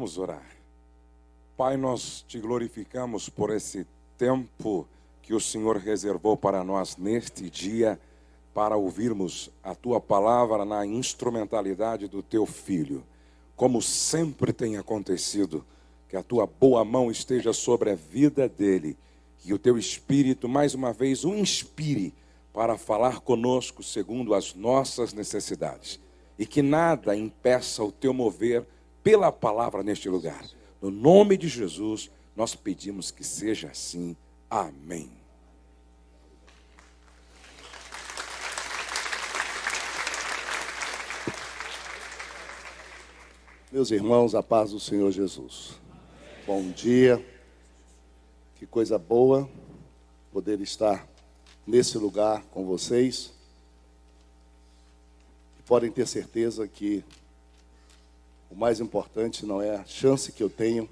Vamos orar. Pai, nós te glorificamos por esse tempo que o Senhor reservou para nós neste dia, para ouvirmos a Tua palavra na instrumentalidade do Teu Filho. Como sempre tem acontecido, que a Tua boa mão esteja sobre a vida dele, que o Teu Espírito mais uma vez o inspire para falar conosco segundo as nossas necessidades. E que nada impeça o Teu mover pela palavra neste lugar. No nome de Jesus, nós pedimos que seja assim. Amém. Meus irmãos, a paz do Senhor Jesus. Bom dia. Que coisa boa poder estar nesse lugar com vocês. E podem ter certeza que o mais importante não é a chance que eu tenho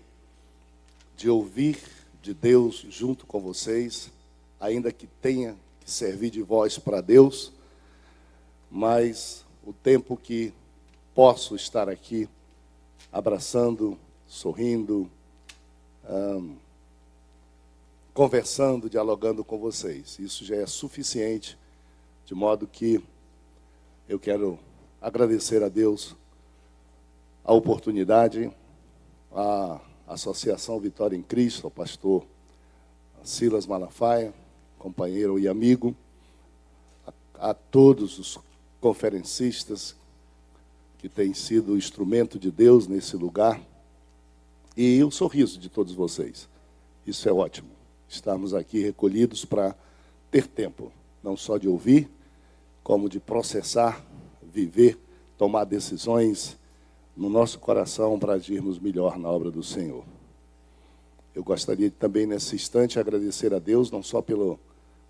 de ouvir de Deus junto com vocês, ainda que tenha que servir de voz para Deus, mas o tempo que posso estar aqui abraçando, sorrindo, conversando, dialogando com vocês. Isso já é suficiente, de modo que eu quero agradecer a Deus a oportunidade, a Associação Vitória em Cristo, ao pastor Silas Malafaia, companheiro e amigo, a todos os conferencistas que têm sido instrumento de Deus nesse lugar, e o sorriso de todos vocês. Isso é ótimo, estarmos aqui recolhidos para ter tempo, não só de ouvir, como de processar, viver, tomar decisões no nosso coração para agirmos melhor na obra do Senhor. Eu gostaria também, nesse instante, agradecer a Deus, não só pelo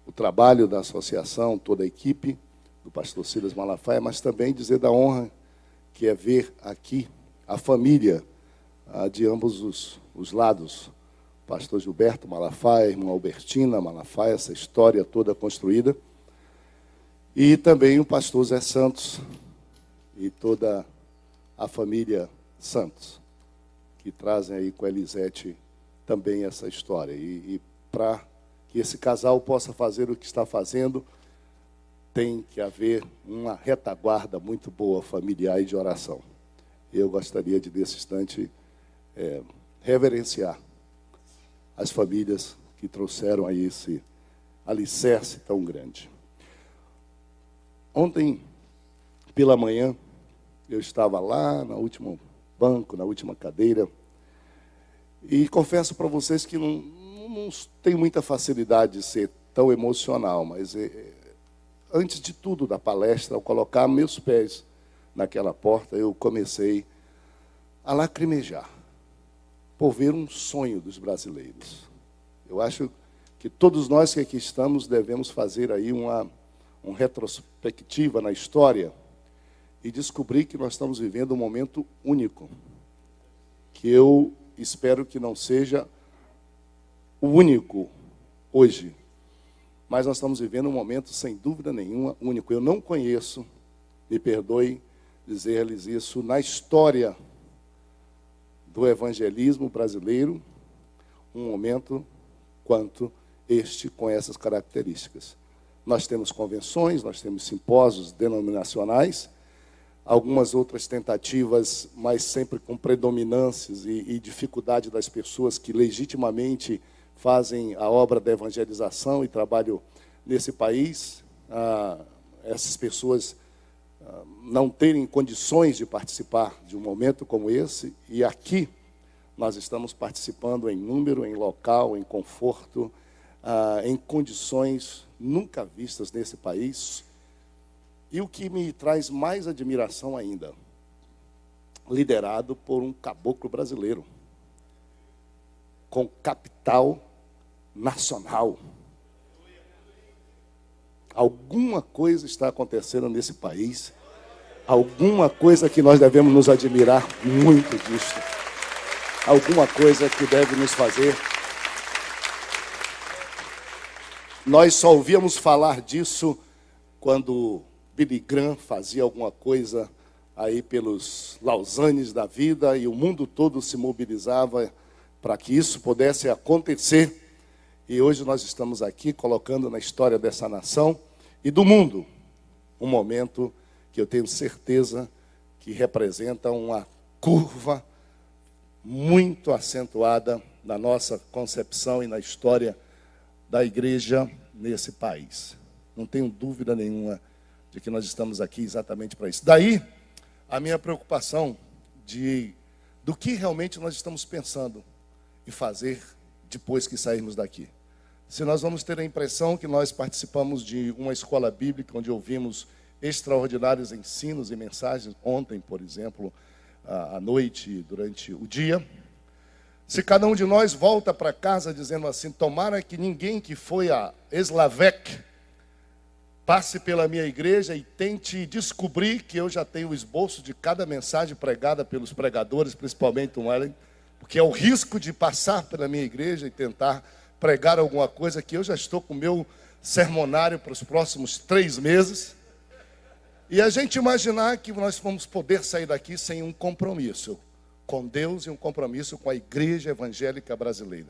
o trabalho da associação, toda a equipe do pastor Silas Malafaia, mas também dizer da honra que é ver aqui a família de ambos os lados. Pastor Gilberto Malafaia, irmã Albertina Malafaia, essa história toda construída. E também o pastor Zé Santos e toda a família Santos, que trazem aí com a Elisete também essa história. E para que esse casal possa fazer o que está fazendo, tem que haver uma retaguarda muito boa, familiar e de oração. Eu gostaria de, nesse instante, reverenciar as famílias que trouxeram aí esse alicerce tão grande. Ontem, pela manhã, eu estava lá no último banco, na última cadeira, e confesso para vocês que não tenho muita facilidade de ser tão emocional, mas antes de tudo da palestra, ao colocar meus pés naquela porta, eu comecei a lacrimejar, por ver um sonho dos brasileiros. Eu acho que todos nós que aqui estamos devemos fazer aí uma retrospectiva na história e descobrir que nós estamos vivendo um momento único, que eu espero que não seja o único hoje, mas nós estamos vivendo um momento, sem dúvida nenhuma, único. Eu não conheço, me perdoe dizer-lhes isso, na história do evangelismo brasileiro, um momento quanto este, com essas características. Nós temos convenções, nós temos simpósios denominacionais, algumas outras tentativas, mas sempre com predominâncias e dificuldade das pessoas que legitimamente fazem a obra da evangelização e trabalho nesse país. Essas pessoas não terem condições de participar de um momento como esse, e aqui nós estamos participando em número, em local, em conforto, em condições nunca vistas nesse país. E o que me traz mais admiração ainda, liderado por um caboclo brasileiro, com capital nacional. Alguma coisa está acontecendo nesse país, alguma coisa que nós devemos nos admirar muito disso, alguma coisa que deve nos fazer. Nós só ouvíamos falar disso quando Billy Graham fazia alguma coisa aí pelos Lausanes da vida, e o mundo todo se mobilizava para que isso pudesse acontecer. E hoje nós estamos aqui colocando na história dessa nação e do mundo um momento que eu tenho certeza que representa uma curva muito acentuada na nossa concepção e na história da igreja nesse país. Não tenho dúvida nenhuma de que nós estamos aqui exatamente para isso. Daí a minha preocupação do que realmente nós estamos pensando em fazer depois que sairmos daqui. Se nós vamos ter a impressão que nós participamos de uma escola bíblica onde ouvimos extraordinários ensinos e mensagens, ontem, por exemplo, à noite, durante o dia. Se cada um de nós volta para casa dizendo assim, tomara que ninguém que foi a Slavec passe pela minha igreja e tente descobrir que eu já tenho o esboço de cada mensagem pregada pelos pregadores, principalmente Tom Allen, porque é o risco de passar pela minha igreja e tentar pregar alguma coisa que eu já estou com o meu sermonário para os próximos 3 meses. E a gente imaginar que nós vamos poder sair daqui sem um compromisso com Deus e um compromisso com a igreja evangélica brasileira.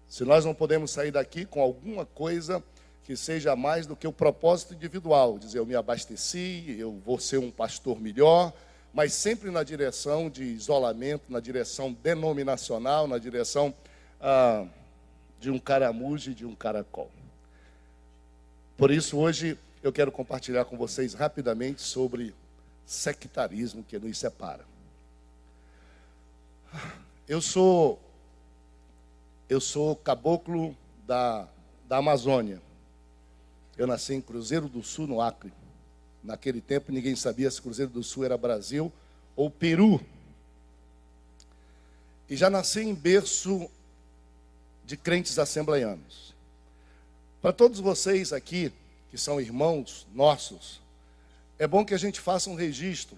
Se nós não podemos sair daqui com alguma coisa que seja mais do que o propósito individual, dizer, eu me abasteci, eu vou ser um pastor melhor, mas sempre na direção de isolamento, na direção denominacional, na direção de um caramujo e de um caracol. Por isso, hoje, eu quero compartilhar com vocês rapidamente sobre sectarismo que nos separa. Eu sou caboclo da Amazônia. Eu nasci em Cruzeiro do Sul, no Acre. Naquele tempo, ninguém sabia se Cruzeiro do Sul era Brasil ou Peru. E já nasci em berço de crentes assembleianos. Para todos vocês aqui, que são irmãos nossos, é bom que a gente faça um registro.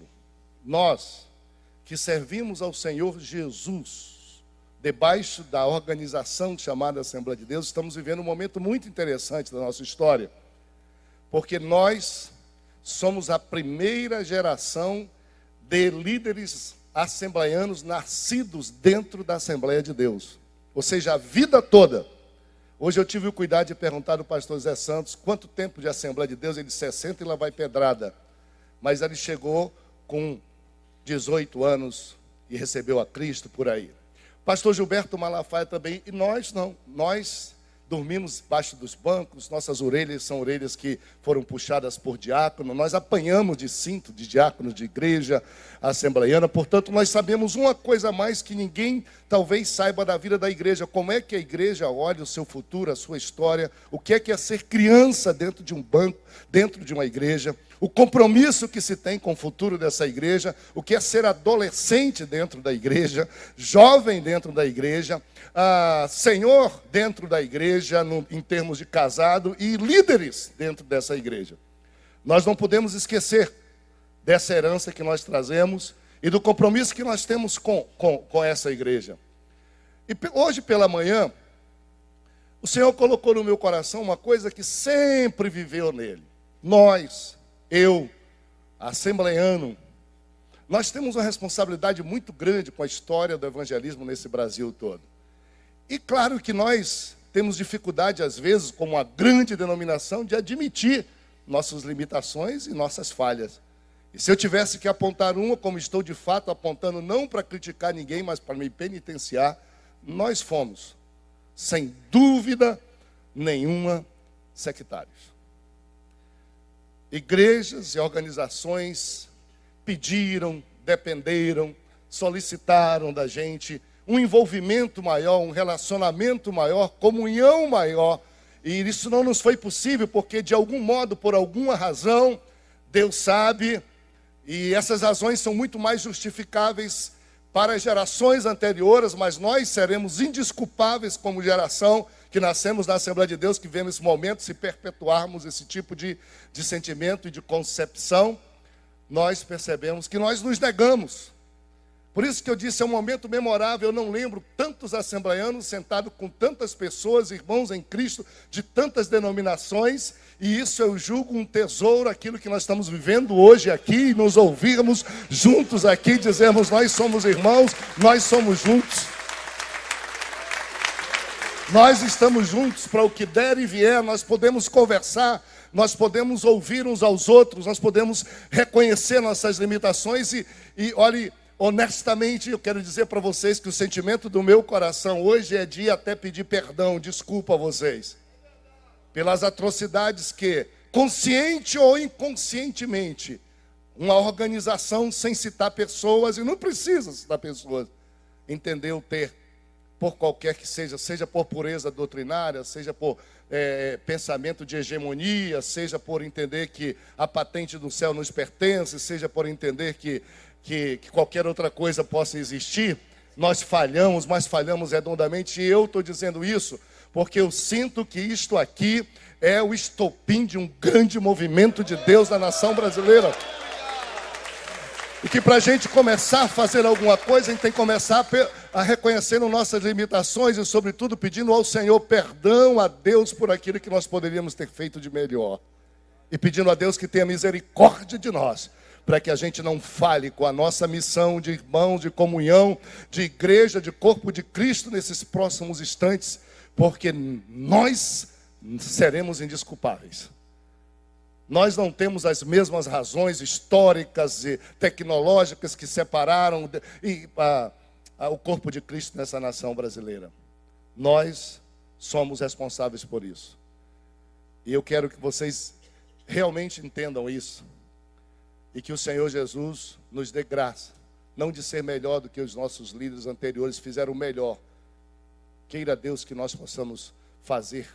Nós, que servimos ao Senhor Jesus, debaixo da organização chamada Assembleia de Deus, estamos vivendo um momento muito interessante da nossa história, porque nós somos a primeira geração de líderes assembleianos nascidos dentro da Assembleia de Deus. Ou seja, a vida toda. Hoje eu tive o cuidado de perguntar ao pastor Zé Santos quanto tempo de Assembleia de Deus. Ele disse 60 e lá vai pedrada. Mas ele chegou com 18 anos e recebeu a Cristo por aí. Pastor Gilberto Malafaia também. E nós não. Nós dormimos debaixo dos bancos. Nossas orelhas são orelhas que foram puxadas por diácono. Nós apanhamos de cinto de diáconos de igreja assembleiana. Portanto, nós sabemos uma coisa a mais que ninguém talvez saiba da vida da igreja. Como é que a igreja olha o seu futuro, a sua história. O que é ser criança dentro de um banco, dentro de uma igreja. O compromisso que se tem com o futuro dessa igreja, o que é ser adolescente dentro da igreja, jovem dentro da igreja, senhor dentro da igreja, em termos de casado, e líderes dentro dessa igreja. Nós não podemos esquecer dessa herança que nós trazemos e do compromisso que nós temos com essa igreja. E hoje pela manhã, o Senhor colocou no meu coração uma coisa que sempre viveu nele. Eu, assembleiano, nós temos uma responsabilidade muito grande com a história do evangelismo nesse Brasil todo. E claro que nós temos dificuldade, às vezes, como uma grande denominação, de admitir nossas limitações e nossas falhas. E se eu tivesse que apontar uma, como estou de fato apontando, não para criticar ninguém, mas para me penitenciar, nós fomos, sem dúvida nenhuma, sectários. Igrejas e organizações pediram, dependeram, solicitaram da gente um envolvimento maior, um relacionamento maior, comunhão maior. E isso não nos foi possível porque, de algum modo, por alguma razão, Deus sabe, e essas razões são muito mais justificáveis para as gerações anteriores, mas nós seremos indesculpáveis como geração que nascemos na Assembleia de Deus, que vemos esse momento, se perpetuarmos esse tipo de sentimento e de concepção, nós percebemos que nós nos negamos. Por isso que eu disse, é um momento memorável. Eu não lembro tantos assembleianos sentados com tantas pessoas, irmãos em Cristo, de tantas denominações. E isso eu julgo um tesouro, aquilo que nós estamos vivendo hoje aqui, e nos ouvirmos juntos aqui, dizermos, nós somos irmãos, nós somos juntos. Nós estamos juntos para o que der e vier, nós podemos conversar, nós podemos ouvir uns aos outros, nós podemos reconhecer nossas limitações e olhe, honestamente, eu quero dizer para vocês que o sentimento do meu coração hoje é de até pedir perdão, desculpa a vocês, pelas atrocidades que, consciente ou inconscientemente, uma organização sem citar pessoas, e não precisa citar pessoas, entendeu ter, por qualquer que seja por pureza doutrinária, seja por pensamento de hegemonia, seja por entender que a patente do céu nos pertence, seja por entender que qualquer outra coisa possa existir, nós falhamos, mas falhamos redondamente. E eu estou dizendo isso porque eu sinto que isto aqui é o estopim de um grande movimento de Deus na nação brasileira. E que para a gente começar a fazer alguma coisa, a gente tem que começar a reconhecer nossas limitações e, sobretudo, pedindo ao Senhor perdão a Deus por aquilo que nós poderíamos ter feito de melhor. E pedindo a Deus que tenha misericórdia de nós, para que a gente não fale com a nossa missão de irmãos, de comunhão, de igreja, de corpo de Cristo nesses próximos instantes, porque nós seremos indesculpáveis. Nós não temos as mesmas razões históricas e tecnológicas que separaram o corpo de Cristo nessa nação brasileira. Nós somos responsáveis por isso. E eu quero que vocês realmente entendam isso. E que o Senhor Jesus nos dê graça, não de ser melhor do que os nossos líderes anteriores fizeram melhor. Queira Deus que nós possamos fazer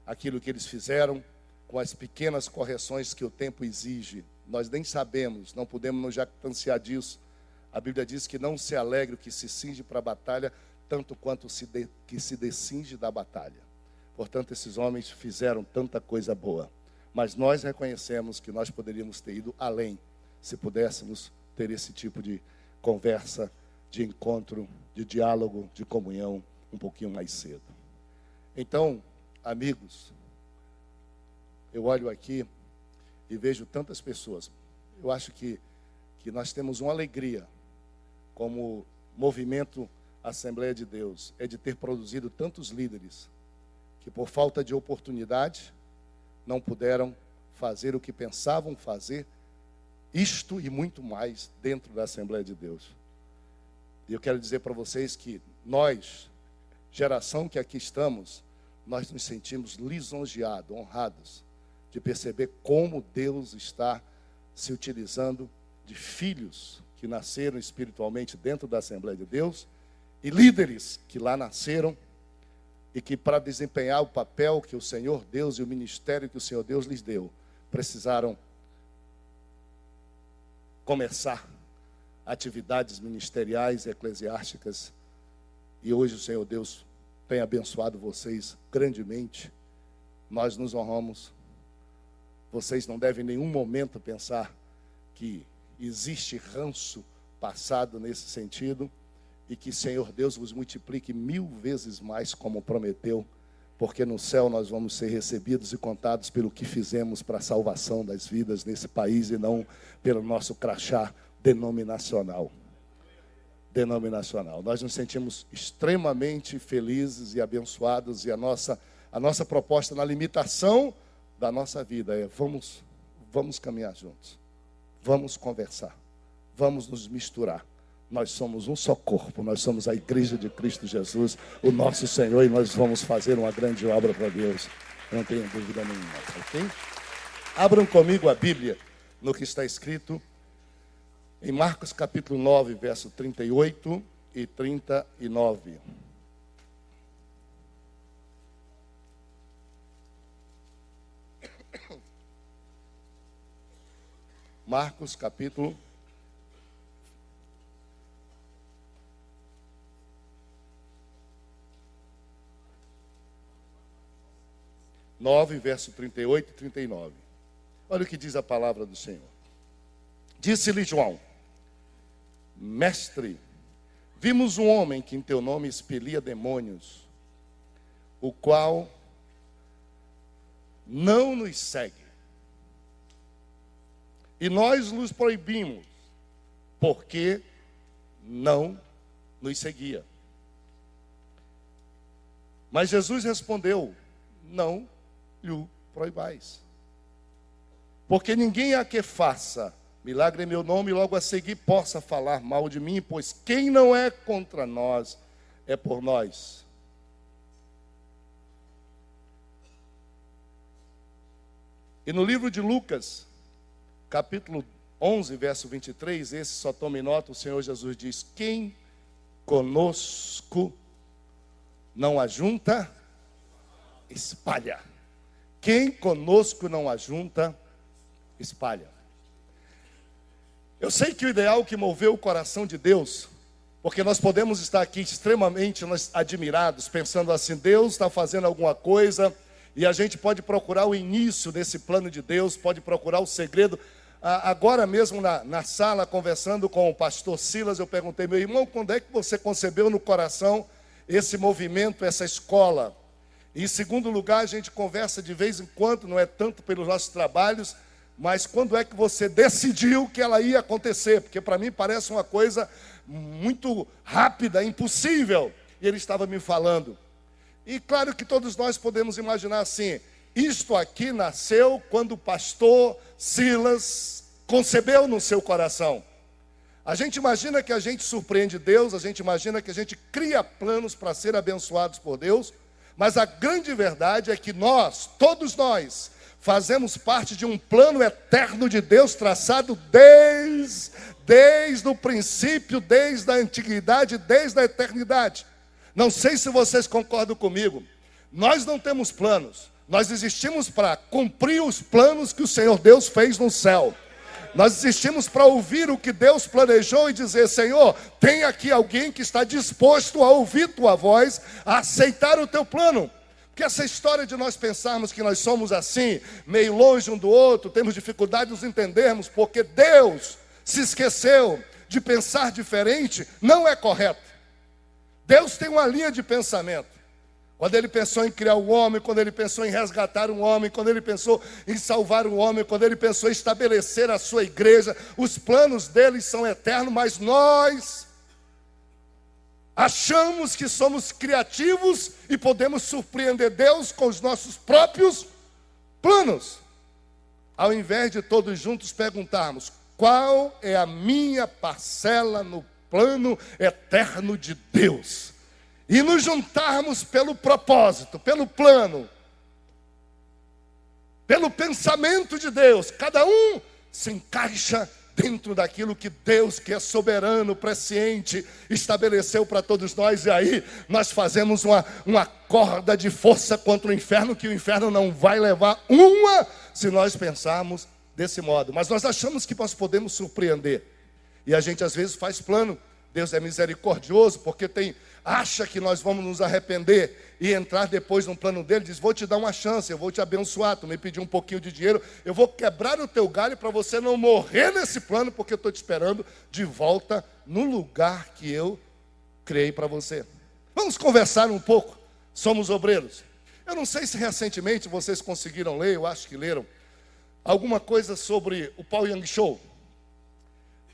aquilo que eles fizeram, com as pequenas correções que o tempo exige. Nós nem sabemos, não podemos nos jactanciar disso. A Bíblia diz que não se alegre o que se cinge para a batalha, tanto quanto que se descinge da batalha. Portanto, esses homens fizeram tanta coisa boa. Mas nós reconhecemos que nós poderíamos ter ido além, se pudéssemos ter esse tipo de conversa, de encontro, de diálogo, de comunhão, um pouquinho mais cedo. Então, amigos, eu olho aqui e vejo tantas pessoas. Eu acho que nós temos uma alegria, como movimento Assembleia de Deus, é de ter produzido tantos líderes que, por falta de oportunidade, não puderam fazer o que pensavam fazer, isto e muito mais dentro da Assembleia de Deus. E eu quero dizer para vocês que nós, geração que aqui estamos, nós nos sentimos lisonjeados, honrados, de perceber como Deus está se utilizando de filhos que nasceram espiritualmente dentro da Assembleia de Deus e líderes que lá nasceram e que, para desempenhar o papel que o Senhor Deus e o ministério que o Senhor Deus lhes deu, precisaram começar atividades ministeriais e eclesiásticas. E hoje o Senhor Deus tem abençoado vocês grandemente. Nós nos honramos. Vocês não devem em nenhum momento pensar que existe ranço passado nesse sentido e que Senhor Deus vos multiplique 1000 vezes mais como prometeu, porque no céu nós vamos ser recebidos e contados pelo que fizemos para a salvação das vidas nesse país e não pelo nosso crachá denominacional. Nós nos sentimos extremamente felizes e abençoados e a nossa proposta na limitação da nossa vida é vamos caminhar juntos, vamos conversar, vamos nos misturar. Nós somos um só corpo, nós somos a igreja de Cristo Jesus, o nosso Senhor, e nós vamos fazer uma grande obra para Deus, não tenho dúvida nenhuma, ok? Abram comigo a Bíblia no que está escrito em Marcos capítulo 9, verso 38 e 39. Marcos capítulo 9, verso 38 e 39. Olha o que diz a palavra do Senhor. Disse-lhe João: Mestre, vimos um homem que em teu nome expelia demônios, o qual não nos segue. E nós nos proibimos, porque não nos seguia. Mas Jesus respondeu: não lhe proibais. Porque ninguém há que faça milagre em meu nome e logo a seguir possa falar mal de mim, pois quem não é contra nós é por nós. E no livro de Lucas, capítulo 11, verso 23, esse só tome nota, o Senhor Jesus diz: quem conosco não ajunta, espalha. Quem conosco não ajunta, espalha. Eu sei que o ideal que moveu o coração de Deus, porque nós podemos estar aqui extremamente admirados, pensando assim: Deus está fazendo alguma coisa, e a gente pode procurar o início desse plano de Deus, pode procurar o segredo. Agora mesmo na sala, conversando com o pastor Silas, eu perguntei: meu irmão, quando é que você concebeu no coração esse movimento, essa escola? E, em segundo lugar, a gente conversa de vez em quando, não é tanto pelos nossos trabalhos, mas quando é que você decidiu que ela ia acontecer? Porque para mim parece uma coisa muito rápida, impossível. E ele estava me falando. E claro que todos nós podemos imaginar assim: isto aqui nasceu quando o pastor Silas concebeu no seu coração. A gente imagina que a gente surpreende Deus, a gente imagina que a gente cria planos para ser abençoados por Deus, mas a grande verdade é que nós, todos nós, fazemos parte de um plano eterno de Deus traçado desde o princípio, desde a antiguidade, desde a eternidade. Não sei se vocês concordam comigo. Nós não temos planos. Nós existimos para cumprir os planos que o Senhor Deus fez no céu. Nós existimos para ouvir o que Deus planejou e dizer: Senhor, tem aqui alguém que está disposto a ouvir tua voz, a aceitar o teu plano. Porque essa história de nós pensarmos que nós somos assim, meio longe um do outro, temos dificuldade de nos entendermos, porque Deus se esqueceu de pensar diferente, não é correto. Deus tem uma linha de pensamento. Quando ele pensou em criar o homem, quando ele pensou em resgatar um homem, quando ele pensou em salvar um homem, quando ele pensou em estabelecer a sua igreja, os planos dele são eternos, mas nós achamos que somos criativos e podemos surpreender Deus com os nossos próprios planos. Ao invés de todos juntos perguntarmos: qual é a minha parcela no plano eterno de Deus? E nos juntarmos pelo propósito, pelo plano, pelo pensamento de Deus. Cada um se encaixa dentro daquilo que Deus, que é soberano, presciente, estabeleceu para todos nós. E aí nós fazemos uma corda de força contra o inferno, que o inferno não vai levar uma, se nós pensarmos desse modo. Mas nós achamos que nós podemos surpreender. E a gente às vezes faz plano. Deus é misericordioso, porque acha que nós vamos nos arrepender e entrar depois no plano dele. Diz: vou te dar uma chance, eu vou te abençoar, tu me pediu um pouquinho de dinheiro, eu vou quebrar o teu galho para você não morrer nesse plano, porque eu estou te esperando de volta no lugar que eu criei para você. Vamos conversar um pouco. Somos obreiros. Eu não sei se recentemente vocês conseguiram ler, eu acho que leram, alguma coisa sobre o Paul Young Show.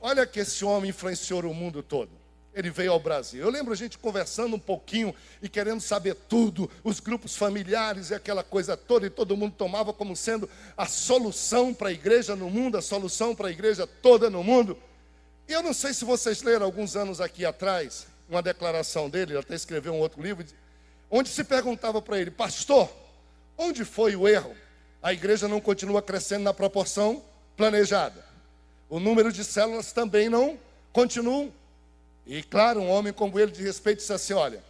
Olha que esse homem influenciou o mundo todo. Ele veio ao Brasil. Eu lembro a gente conversando um pouquinho e querendo saber tudo, os grupos familiares e aquela coisa toda, e todo mundo tomava como sendo a solução para a igreja no mundo, a solução para a igreja toda no mundo. E eu não sei se vocês leram alguns anos aqui atrás, uma declaração dele, ele até escreveu um outro livro, onde se perguntava para ele: pastor, onde foi o erro? A igreja não continua crescendo na proporção planejada. O número de células também não continua. E claro, um homem como ele de respeito disse assim: olha,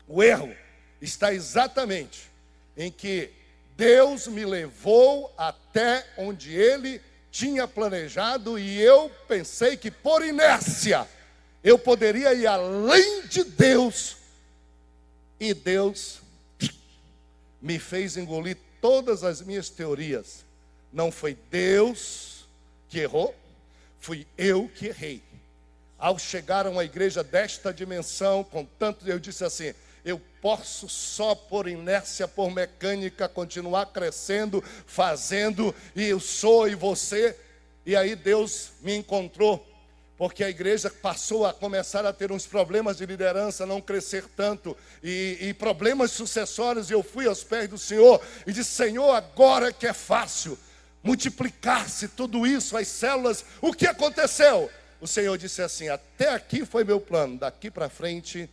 o erro está exatamente em que Deus me levou até onde Ele tinha planejado, e eu pensei que por inércia eu poderia ir além de Deus, e Deus me fez engolir todas as minhas teorias. Não foi Deus que errou, fui eu que errei. ao chegar a uma igreja desta dimensão, com tanto, eu disse assim, eu posso só por inércia, por mecânica, continuar crescendo, fazendo, e eu sou e você. E aí Deus me encontrou, porque a igreja passou a começar a ter uns problemas de liderança, não crescer tanto, e problemas sucessórios, e eu fui aos pés do Senhor, e disse, Senhor, agora que é fácil multiplicar-se tudo isso, as células, o que aconteceu? O Senhor disse assim, até aqui foi meu plano, daqui para frente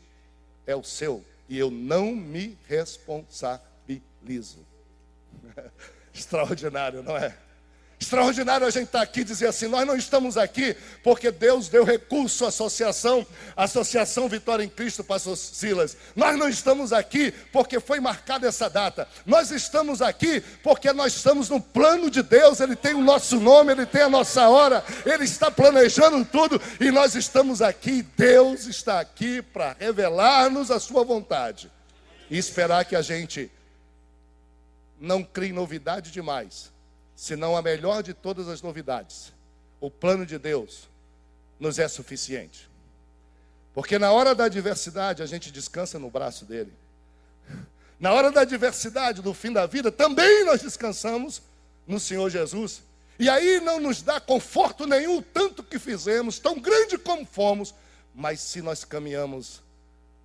é o seu. E eu não me responsabilizo. Extraordinário, não é? Extraordinário a gente estar aqui e dizer assim, nós não estamos aqui porque Deus deu recurso à Associação Vitória em Cristo, pastor Silas. Nós não estamos aqui porque foi marcada essa data. Nós estamos aqui porque nós estamos no plano de Deus. Ele tem o nosso nome, Ele tem a nossa hora, Ele está planejando tudo. E nós estamos aqui, Deus está aqui para revelar-nos a sua vontade. E esperar que a gente não crie novidade demais, senão a melhor de todas as novidades. O plano de Deus nos é suficiente. Porque na hora da adversidade, a gente descansa no braço dele. Na hora da adversidade, do fim da vida, também nós descansamos no Senhor Jesus. E aí não nos dá conforto nenhum, tanto que fizemos, tão grande como fomos, mas se nós caminhamos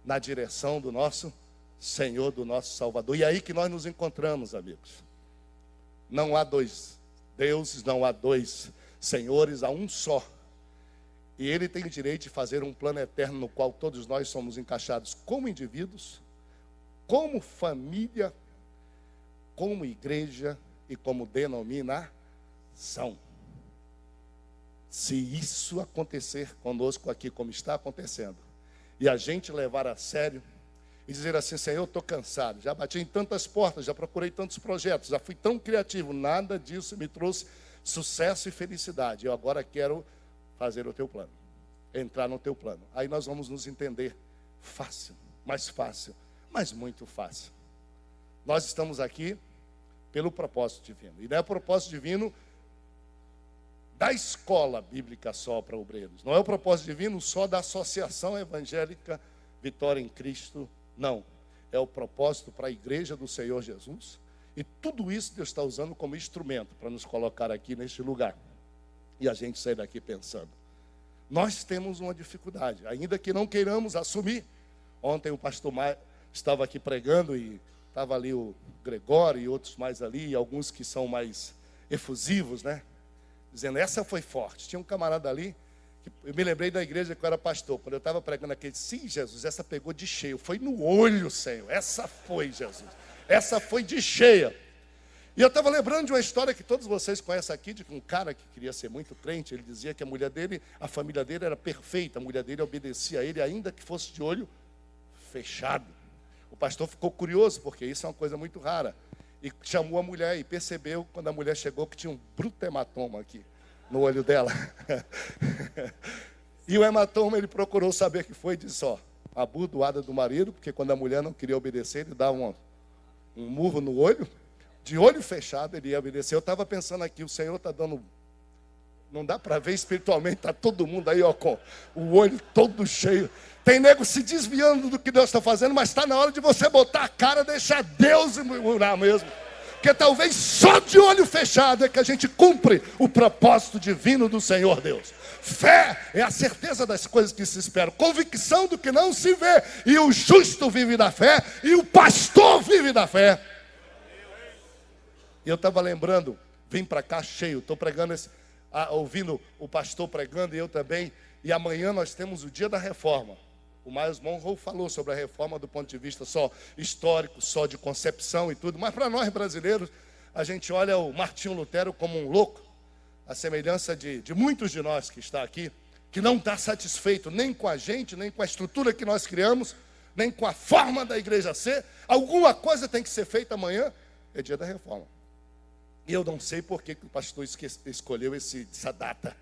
na direção do nosso Senhor, do nosso Salvador. E aí que nós nos encontramos, amigos. Não há dois deuses, não há dois senhores, há um só. E Ele tem o direito de fazer um plano eterno no qual todos nós somos encaixados como indivíduos, como família, como igreja e como denominação. Se isso acontecer conosco aqui, como está acontecendo, e a gente levar a sério, e dizer assim, Senhor, eu estou cansado, já bati em tantas portas, já procurei tantos projetos, já fui tão criativo, nada disso me trouxe sucesso e felicidade. Eu agora quero fazer o teu plano, entrar no teu plano. Aí nós vamos nos entender fácil, mas muito fácil. Nós estamos aqui pelo propósito divino, e não é o propósito divino da escola bíblica só para obreiros, não é o propósito divino só da Associação Evangélica Vitória em Cristo. Não, é o propósito para a igreja do Senhor Jesus. E tudo isso Deus está usando como instrumento para nos colocar aqui neste lugar. E a gente sair daqui pensando. Nós temos uma dificuldade, ainda que não queiramos assumir. Ontem o pastor Maia estava aqui pregando e estava ali o Gregório e outros mais ali, e alguns que são mais efusivos, né? Dizendo, essa foi forte. Tinha um camarada ali, eu me lembrei da igreja que eu era pastor, quando eu estava pregando aquele, sim, Jesus, essa pegou de cheio, foi no olho, Senhor, essa foi, Jesus, essa foi de cheia. E eu estava lembrando de uma história que todos vocês conhecem aqui, de um cara que queria ser muito crente. Ele dizia que a mulher dele, a família dele era perfeita, a mulher dele obedecia a ele, ainda que fosse de olho fechado. O pastor ficou curioso, porque isso é uma coisa muito rara, e chamou a mulher e percebeu, quando a mulher chegou, que tinha um bruto hematoma aqui no olho dela. E o hematoma, ele procurou saber o que foi, e disse, a burdoada do marido, porque quando a mulher não queria obedecer, ele dava um murro no olho, de olho fechado ele ia obedecer. Eu estava pensando aqui, o Senhor está dando, não dá para ver espiritualmente, está todo mundo aí com o olho todo cheio. Tem nego se desviando do que Deus está fazendo, mas está na hora de você botar a cara, deixar Deus murmurar mesmo. Porque talvez só de olho fechado é que a gente cumpre o propósito divino do Senhor Deus. Fé é a certeza das coisas que se esperam, convicção do que não se vê. E o justo vive da fé, e o pastor vive da fé. E eu estava lembrando, vim para cá cheio, estou pregando, ouvindo o pastor pregando, e eu também. E amanhã nós temos o dia da reforma. O Miles Monroe falou sobre a reforma do ponto de vista só histórico, só de concepção e tudo. Mas para nós brasileiros, a gente olha o Martinho Lutero como um louco. A semelhança de muitos de nós que está aqui, que não está satisfeito nem com a gente, nem com a estrutura que nós criamos, nem com a forma da igreja ser. Alguma coisa tem que ser feita amanhã, é dia da reforma. E eu não sei por que o pastor escolheu essa data,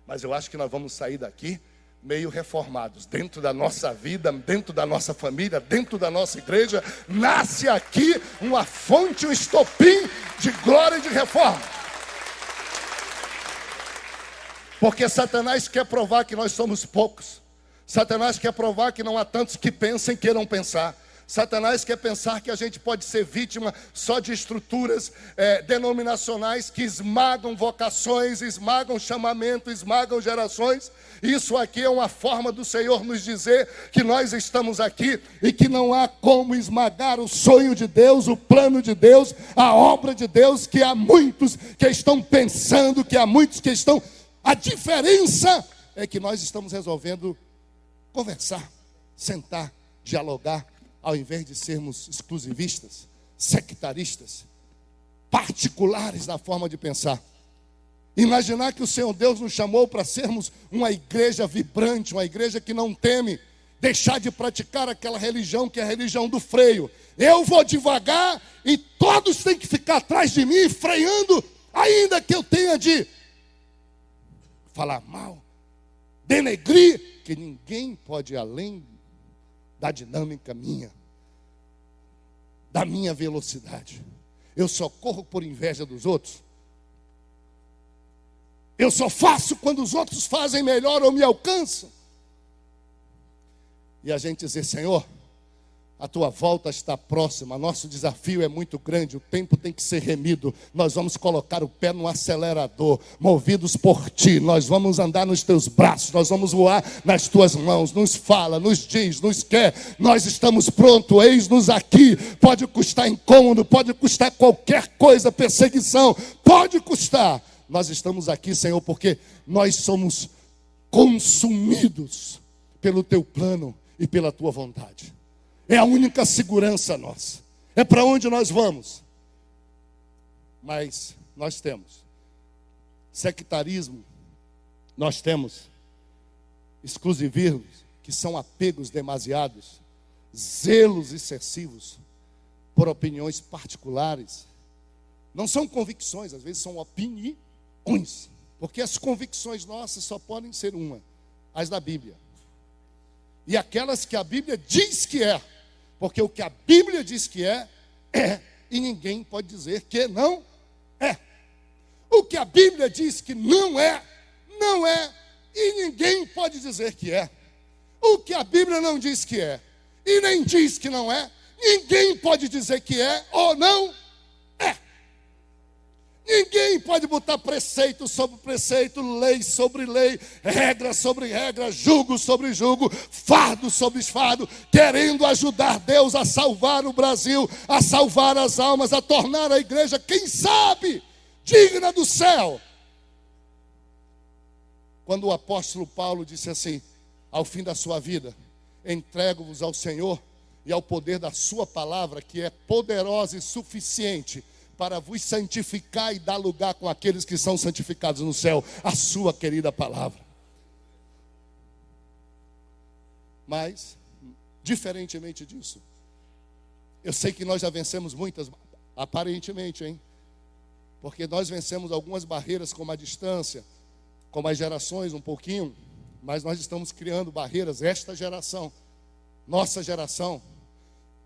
mas eu acho que nós vamos sair daqui meio reformados, dentro da nossa vida, dentro da nossa família, dentro da nossa igreja. Nasce aqui uma fonte, um estopim de glória e de reforma. Porque Satanás quer provar que nós somos poucos. Satanás quer provar que não há tantos que pensem que queiram pensar. Satanás quer pensar que a gente pode ser vítima só de estruturas denominacionais que esmagam vocações, esmagam chamamento, esmagam gerações. Isso aqui é uma forma do Senhor nos dizer que nós estamos aqui e que não há como esmagar o sonho de Deus, o plano de Deus, a obra de Deus, que há muitos que estão pensando, que há muitos que estão... A diferença é que nós estamos resolvendo conversar, sentar, dialogar, ao invés de sermos exclusivistas, sectaristas, particulares na forma de pensar. Imaginar que o Senhor Deus nos chamou para sermos uma igreja vibrante, uma igreja que não teme deixar de praticar aquela religião que é a religião do freio. Eu vou devagar e todos têm que ficar atrás de mim, freando, ainda que eu tenha de falar mal, denegrir, que ninguém pode ir além da dinâmica minha, da minha velocidade. Eu só corro por inveja dos outros. Eu só faço quando os outros fazem melhor ou me alcançam. E a gente dizer, Senhor, a tua volta está próxima, nosso desafio é muito grande, o tempo tem que ser remido, nós vamos colocar o pé no acelerador, movidos por ti, nós vamos andar nos teus braços, nós vamos voar nas tuas mãos, nos fala, nos diz, nos quer, nós estamos prontos, eis-nos aqui, pode custar incômodo, pode custar qualquer coisa, perseguição, pode custar, nós estamos aqui, Senhor, porque nós somos consumidos pelo teu plano e pela tua vontade. É a única segurança nossa. É para onde nós vamos. Mas nós temos sectarismo, nós temos exclusivismo, que são apegos demasiados, zelos excessivos por opiniões particulares. Não são convicções, às vezes são opiniões. Porque as convicções nossas só podem ser uma, as da Bíblia. E aquelas que a Bíblia diz que é. Porque o que a Bíblia diz que é, e ninguém pode dizer que não é. O que a Bíblia diz que não é, e ninguém pode dizer que é. O que a Bíblia não diz que é, e nem diz que não é, ninguém pode dizer que é ou não é. Ninguém pode botar preceito sobre preceito, lei sobre lei, regra sobre regra, jugo sobre jugo, fardo sobre fardo, querendo ajudar Deus a salvar o Brasil, a salvar as almas, a tornar a igreja, quem sabe, digna do céu. Quando o apóstolo Paulo disse assim, ao fim da sua vida, entrego-vos ao Senhor e ao poder da sua palavra, que é poderosa e suficiente para vos santificar e dar lugar com aqueles que são santificados no céu, a sua querida palavra. Mas, diferentemente disso, eu sei que nós já vencemos muitas, aparentemente, porque nós vencemos algumas barreiras como a distância, como as gerações um pouquinho, mas nós estamos criando barreiras. Esta geração, nossa geração,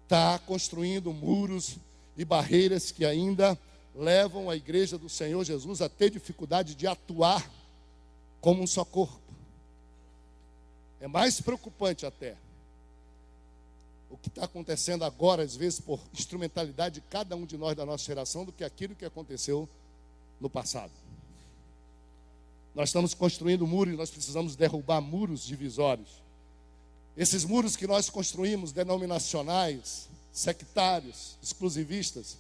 está construindo muros e barreiras que ainda levam a igreja do Senhor Jesus a ter dificuldade de atuar como um só corpo. É mais preocupante até o que está acontecendo agora, às vezes por instrumentalidade de cada um de nós da nossa geração, do que aquilo que aconteceu no passado. Nós estamos construindo muros e nós precisamos derrubar muros divisórios. Esses muros que nós construímos, denominacionais, sectários, exclusivistas,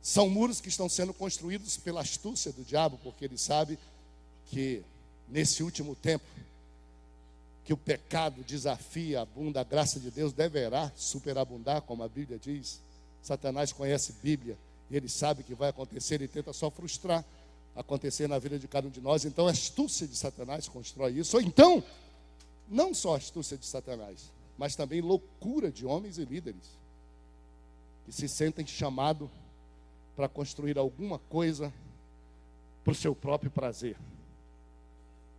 são muros que estão sendo construídos pela astúcia do diabo, porque ele sabe que nesse último tempo, que o pecado desafia, abunda, a graça de Deus deverá superabundar, como a Bíblia diz. Satanás conhece a Bíblia e ele sabe que vai acontecer, ele tenta só frustrar acontecer na vida de cada um de nós. Então a astúcia de Satanás constrói isso. Ou então, não só a astúcia de Satanás, mas também loucura de homens e líderes que se sentem chamados para construir alguma coisa para o seu próprio prazer,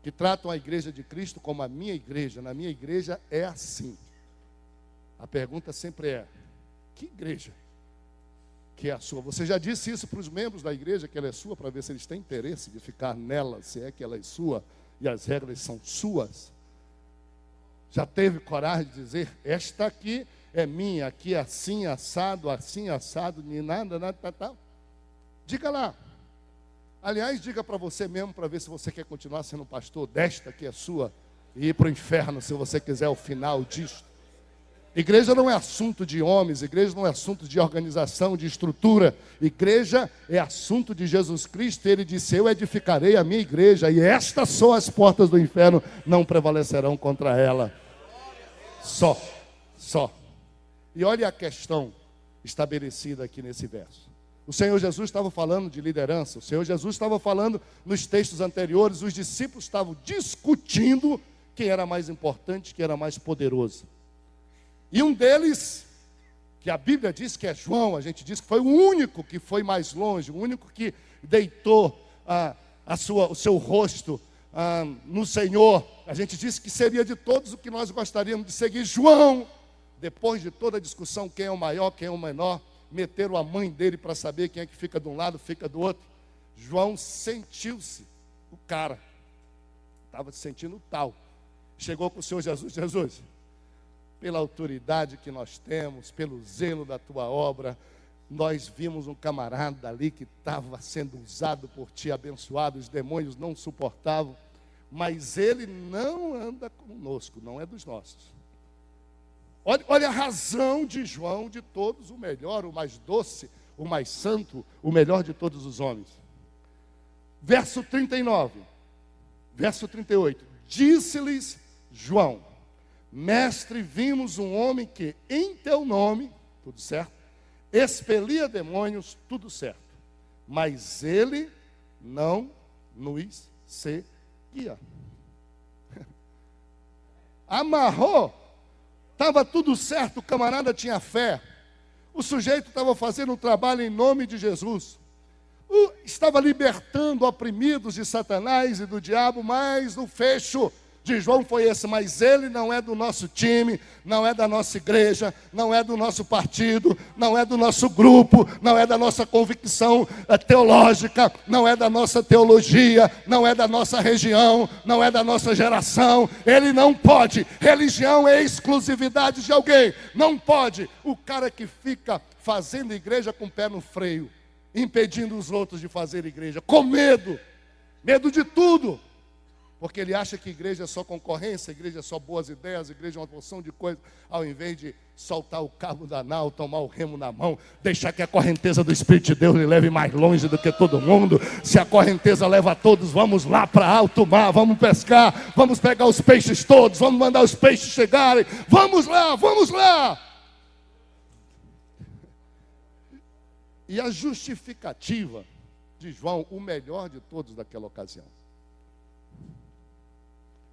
que tratam a igreja de Cristo como a minha igreja. Na minha igreja é assim. A pergunta sempre é: que igreja que é a sua? Você já disse isso para os membros da igreja, que ela é sua, para ver se eles têm interesse de ficar nela, se é que ela é sua? e as regras são suas? Já teve coragem de dizer, esta aqui é minha, aqui é assim, assado, nem nada, tal. Diga lá. Aliás, diga para você mesmo, para ver se você quer continuar sendo pastor desta que é sua, e ir para o inferno, se você quiser o final disto. Igreja não é assunto de homens, igreja não é assunto de organização, de estrutura. Igreja é assunto de Jesus Cristo. Ele disse, eu edificarei a minha igreja, e estas são as portas do inferno, não prevalecerão contra ela. Só. E olha a questão estabelecida aqui nesse verso. O Senhor Jesus estava falando de liderança, o Senhor Jesus estava falando nos textos anteriores, os discípulos estavam discutindo quem era mais importante, quem era mais poderoso. E um deles, que a Bíblia diz que é João, a gente diz que foi o único que foi mais longe, o único que deitou o seu rosto no Senhor. A gente disse que seria de todos o que nós gostaríamos de seguir. João, depois de toda a discussão, quem é o maior, quem é o menor, meteram a mãe dele para saber quem é que fica de um lado, fica do outro. João sentiu-se o cara, estava se sentindo tal. Chegou com o Senhor Jesus, Jesus, pela autoridade que nós temos, pelo zelo da tua obra, nós vimos um camarada ali que estava sendo usado por ti, abençoado, os demônios não suportavam, mas ele não anda conosco, não é dos nossos. Olha a razão de João, de todos, o melhor, o mais doce, o mais santo, o melhor de todos os homens. Verso 39, verso 38, disse-lhes João, mestre, vimos um homem que em teu nome, tudo certo, expelia demônios, tudo certo, mas ele não nos seguia. Amarrou, estava tudo certo, o camarada tinha fé, o sujeito estava fazendo um trabalho em nome de Jesus, estava libertando oprimidos de Satanás e do diabo, mas o fecho de João foi esse, mas ele não é do nosso time, não é da nossa igreja, não é do nosso partido, não é do nosso grupo, não é da nossa convicção teológica, não é da nossa teologia, não é da nossa região, não é da nossa geração. Ele não pode. Religião é exclusividade de alguém. Não pode. O cara que fica fazendo igreja com o pé no freio, impedindo os outros de fazer igreja, com medo de tudo. Porque ele acha que igreja é só concorrência, igreja é só boas ideias, igreja é uma porção de coisas, ao invés de soltar o cabo da nau, tomar o remo na mão, deixar que a correnteza do Espírito de Deus lhe leve mais longe do que todo mundo. Se a correnteza leva a todos, vamos lá para alto mar, vamos pescar, vamos pegar os peixes todos, vamos mandar os peixes chegarem, vamos lá. E a justificativa de João, o melhor de todos daquela ocasião.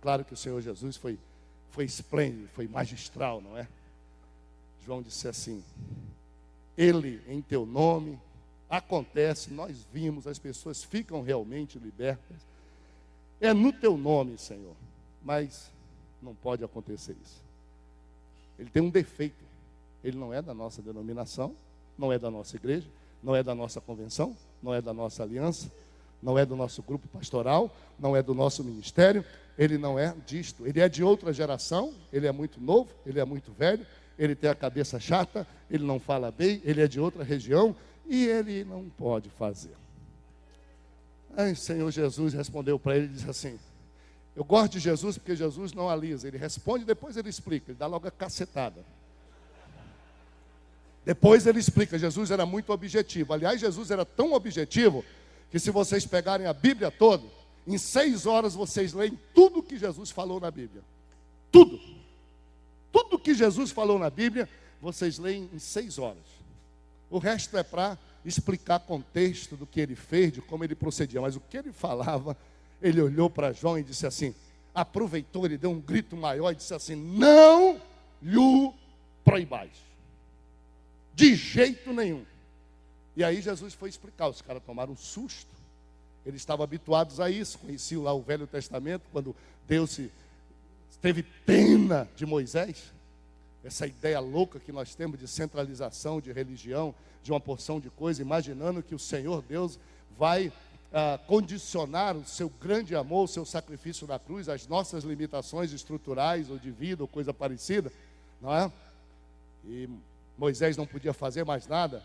Claro que o Senhor Jesus foi esplêndido, foi magistral, não é? João disse assim, ele em teu nome, acontece, nós vimos, as pessoas ficam realmente libertas, é no teu nome, Senhor, mas não pode acontecer isso. Ele tem um defeito, ele não é da nossa denominação, não é da nossa igreja, não é da nossa convenção, não é da nossa aliança, não é do nosso grupo pastoral, não é do nosso ministério, ele não é disto, ele é de outra geração, ele é muito novo, ele é muito velho, ele tem a cabeça chata, ele não fala bem, ele é de outra região e ele não pode fazer. Aí o Senhor Jesus respondeu para ele e disse assim, eu gosto de Jesus porque Jesus não alisa, ele responde e depois ele explica, ele dá logo a cacetada. Depois ele explica, Jesus era muito objetivo, aliás Jesus era tão objetivo que se vocês pegarem a Bíblia toda, em 6 horas vocês leem tudo que Jesus falou na Bíblia. Tudo que Jesus falou na Bíblia, vocês leem em 6 horas. O resto é para explicar contexto do que ele fez, de como ele procedia. Mas o que ele falava, ele olhou para João e disse assim, aproveitou, ele deu um grito maior e disse assim, não lhe proibais. De jeito nenhum. E aí Jesus foi explicar, os caras tomaram um susto. Eles estavam habituados a isso, conheciam lá o Velho Testamento, quando Deus teve pena de Moisés. Essa ideia louca que nós temos de centralização, de religião, de uma porção de coisa, imaginando que o Senhor Deus vai condicionar o seu grande amor, o seu sacrifício na cruz, às nossas limitações estruturais ou de vida ou coisa parecida, não é? E Moisés não podia fazer mais nada.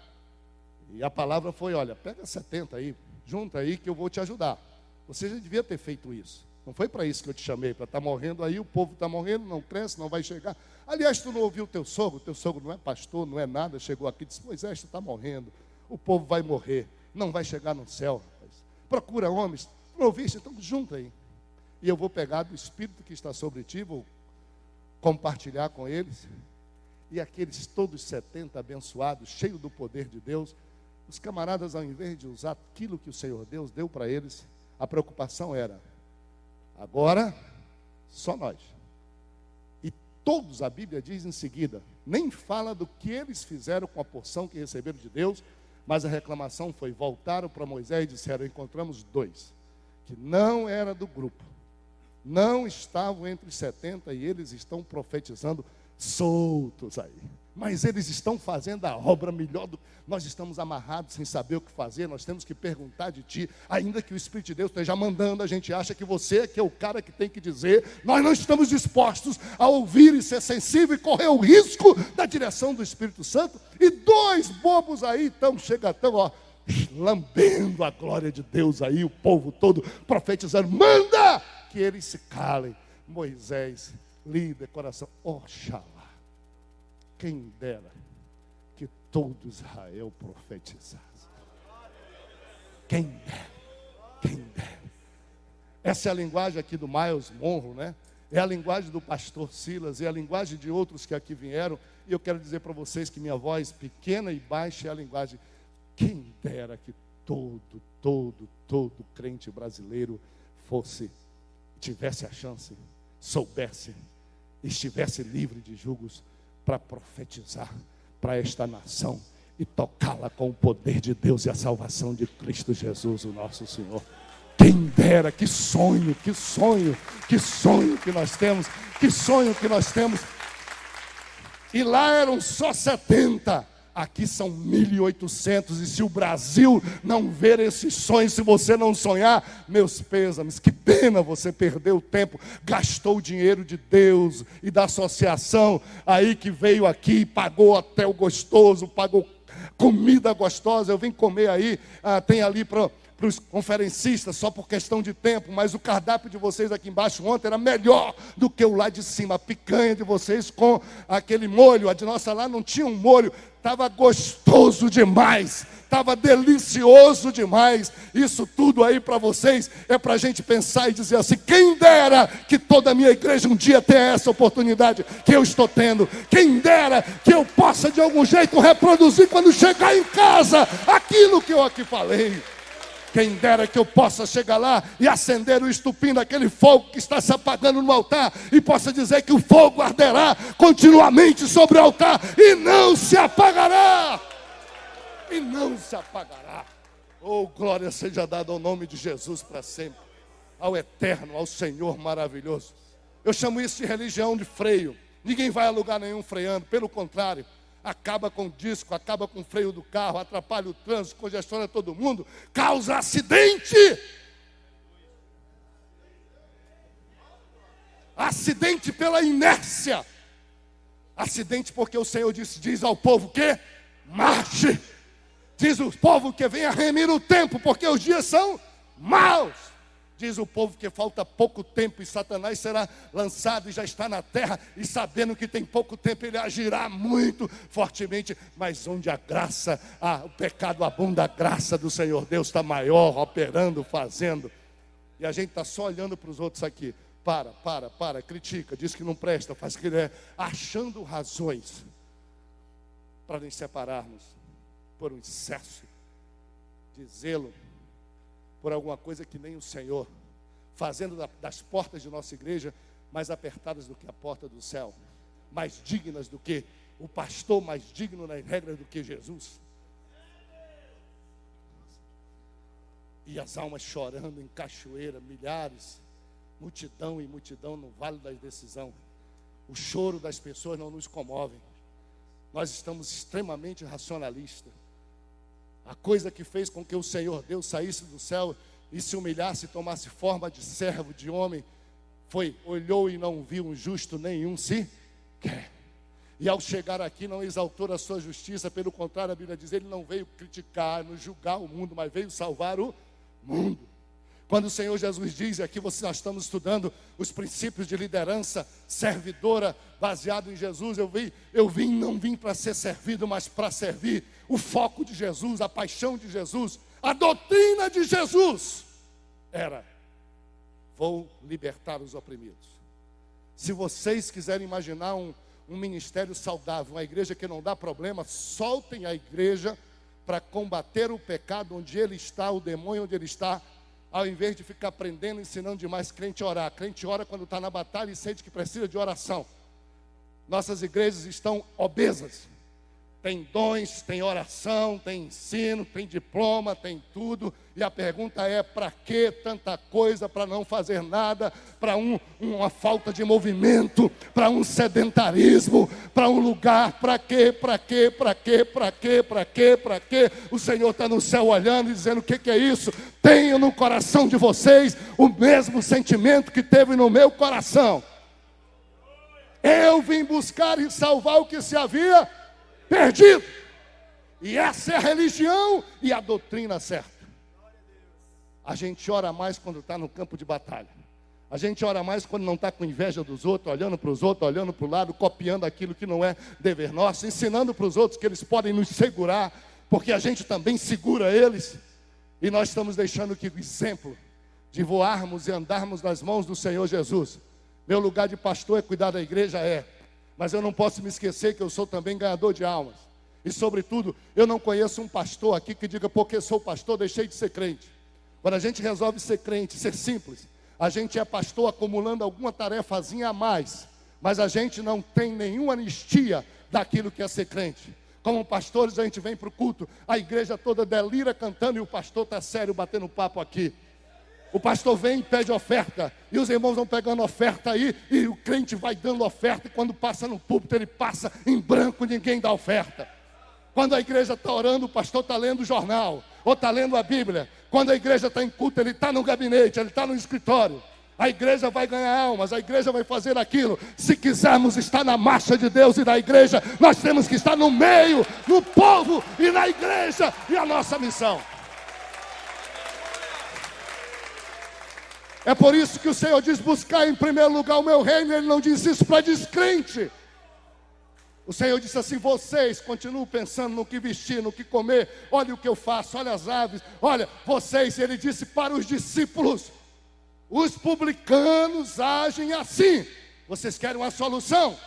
E a palavra foi, olha, pega 70 aí, junta aí que eu vou te ajudar. Você já devia ter feito isso. Não foi para isso que eu te chamei, para estar morrendo aí, o povo está morrendo, não cresce, não vai chegar. Aliás, tu não ouviu teu sogro não é pastor, não é nada, chegou aqui e disse, Moisés, tu está morrendo, o povo vai morrer, não vai chegar no céu, rapaz. Procura homens, tu não ouviste? Então junta aí. E eu vou pegar do Espírito que está sobre ti, vou compartilhar com eles. E aqueles todos 70 abençoados, cheios do poder de Deus, os camaradas, ao invés de usar aquilo que o Senhor Deus deu para eles, a preocupação era, agora, só nós. E todos, a Bíblia diz em seguida, nem fala do que eles fizeram com a porção que receberam de Deus, mas a reclamação foi, voltaram para Moisés e disseram, encontramos 2, que não era do grupo, não estavam entre os 70 e eles estão profetizando soltos aí. Mas eles estão fazendo a obra melhor do... Nós estamos amarrados sem saber o que fazer, nós temos que perguntar de ti, ainda que o Espírito de Deus esteja mandando, a gente acha que você é que é o cara que tem que dizer, nós não estamos dispostos a ouvir e ser sensível e correr o risco da direção do Espírito Santo, e 2 bobos aí estão lambendo a glória de Deus aí, o povo todo profetizando, manda que eles se calem. Moisés, líder, coração, oxalá. Quem dera que todo Israel profetizasse. Quem dera. Essa é a linguagem aqui do Miles Monroe, né? É a linguagem do pastor Silas, é a linguagem de outros que aqui vieram. E eu quero dizer para vocês que minha voz pequena e baixa é a linguagem. Quem dera que todo crente brasileiro tivesse a chance, soubesse, estivesse livre de julgos, para profetizar para esta nação e tocá-la com o poder de Deus e a salvação de Cristo Jesus, o nosso Senhor. Quem dera, que sonho que nós temos, E lá eram só 70, aqui são 1.800, e se o Brasil não ver esses sonhos, se você não sonhar, meus pêsames, que pena você perdeu o tempo, gastou o dinheiro de Deus e da associação, aí que veio aqui, pagou hotel gostoso, pagou comida gostosa, eu vim comer aí, tem ali para os conferencistas, só por questão de tempo, mas o cardápio de vocês aqui embaixo ontem era melhor do que o lá de cima, a picanha de vocês com aquele molho, a de nossa lá não tinha um molho, estava gostoso demais, estava delicioso demais. Isso tudo aí para vocês é para a gente pensar e dizer assim, quem dera que toda a minha igreja um dia tenha essa oportunidade que eu estou tendo, quem dera que eu possa de algum jeito reproduzir quando chegar em casa aquilo que eu aqui falei. Quem dera que eu possa chegar lá e acender o estupim daquele fogo que está se apagando no altar e possa dizer que o fogo arderá continuamente sobre o altar e não se apagará. E não se apagará. Oh, glória seja dada ao nome de Jesus para sempre. Ao eterno, ao Senhor maravilhoso. Eu chamo isso de religião de freio. Ninguém vai a lugar nenhum freando, pelo contrário. Acaba com o disco, acaba com o freio do carro, atrapalha o trânsito, congestiona todo mundo, causa acidente. Acidente pela inércia. Acidente porque o Senhor diz ao povo que marche. Diz o povo que venha remir o tempo, porque os dias são maus. Diz o povo que falta pouco tempo e Satanás será lançado e já está na terra. E sabendo que tem pouco tempo, ele agirá muito fortemente. Mas onde a graça, o pecado abunda, a graça do Senhor Deus está maior, operando, fazendo. E a gente está só olhando para os outros aqui. Para, critica, diz que não presta, faz o que é, achando razões para nos separarmos por um excesso de zelo, por alguma coisa que nem o Senhor, fazendo das portas de nossa igreja mais apertadas do que a porta do céu, mais dignas do que o pastor, mais digno nas regras do que Jesus. E as almas chorando em cachoeira, milhares, multidão e multidão no vale da decisão. O choro das pessoas não nos comove. Nós estamos extremamente racionalistas. A coisa que fez com que o Senhor Deus saísse do céu e se humilhasse e tomasse forma de servo, de homem, olhou e não viu um justo nenhum sequer. E ao chegar aqui não exaltou a sua justiça, pelo contrário, a Bíblia diz, ele não veio criticar, não julgar o mundo, mas veio salvar o mundo. Quando o Senhor Jesus diz, e aqui nós estamos estudando os princípios de liderança servidora, baseado em Jesus, não vim para ser servido, mas para servir. O foco de Jesus, a paixão de Jesus, a doutrina de Jesus era: vou libertar os oprimidos. Se vocês quiserem imaginar um ministério saudável, uma igreja que não dá problema, soltem a igreja para combater o pecado onde ele está, o demônio onde ele está, ao invés de ficar aprendendo, ensinando demais crente a orar. Crente ora quando está na batalha e sente que precisa de oração. Nossas igrejas estão obesas. Tem dons, tem oração, tem ensino, tem diploma, tem tudo. E a pergunta é: para que tanta coisa, para não fazer nada, para uma falta de movimento, para um sedentarismo, para um lugar, para quê? O Senhor está no céu olhando e dizendo: o que é isso? Tenho no coração de vocês o mesmo sentimento que teve no meu coração. Eu vim buscar e salvar o que se havia perdido. E essa é a religião e a doutrina certa. A gente ora mais quando está no campo de batalha. A gente ora mais quando não está com inveja dos outros, olhando para os outros, olhando para o lado, copiando aquilo que não é dever nosso, ensinando para os outros que eles podem nos segurar, porque a gente também segura eles. E nós estamos deixando que o exemplo de voarmos e andarmos nas mãos do Senhor Jesus. Meu lugar de pastor é cuidar da igreja, mas eu não posso me esquecer que eu sou também ganhador de almas. E sobretudo, eu não conheço um pastor aqui que diga: porque sou pastor, deixei de ser crente. Quando a gente resolve ser crente, ser simples, a gente é pastor acumulando alguma tarefazinha a mais, mas a gente não tem nenhuma anistia daquilo que é ser crente. Como pastores, a gente vem para o culto, a igreja toda delira cantando e o pastor está sério batendo papo aqui. O pastor vem e pede oferta, e os irmãos vão pegando oferta aí, e o crente vai dando oferta, e quando passa no púlpito, ele passa em branco, ninguém dá oferta. Quando a igreja está orando, o pastor está lendo o jornal, ou está lendo a Bíblia. Quando a igreja está em culto, ele está no gabinete, ele está no escritório. A igreja vai ganhar almas, a igreja vai fazer aquilo. Se quisermos estar na marcha de Deus e da igreja, nós temos que estar no meio, no povo e na igreja, e a nossa missão. É por isso que o Senhor diz: buscar em primeiro lugar o meu reino. Ele não diz isso para descrente. O Senhor disse assim: vocês continuam pensando no que vestir, no que comer. Olha o que eu faço, olha as aves. Olha, vocês, ele disse para os discípulos: os publicanos agem assim. Vocês querem uma solução?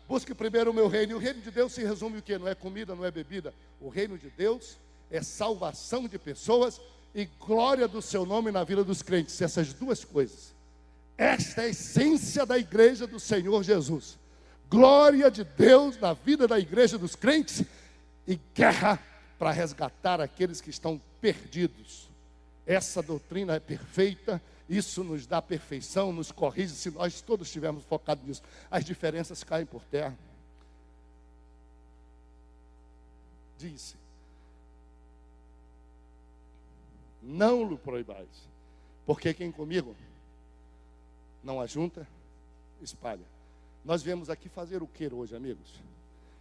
Busque primeiro o meu reino. E o reino de Deus se resume o quê? Não é comida, não é bebida. O reino de Deus é salvação de pessoas e glória do seu nome na vida dos crentes. Essas duas coisas. Esta é a essência da igreja do Senhor Jesus. Glória de Deus na vida da igreja dos crentes e guerra para resgatar aqueles que estão perdidos. Essa doutrina é perfeita, isso nos dá perfeição, nos corrige se nós todos estivermos focados nisso. As diferenças caem por terra. Disse: não lhe proibais, porque quem comigo não ajunta, espalha. Nós viemos aqui fazer o que hoje, amigos?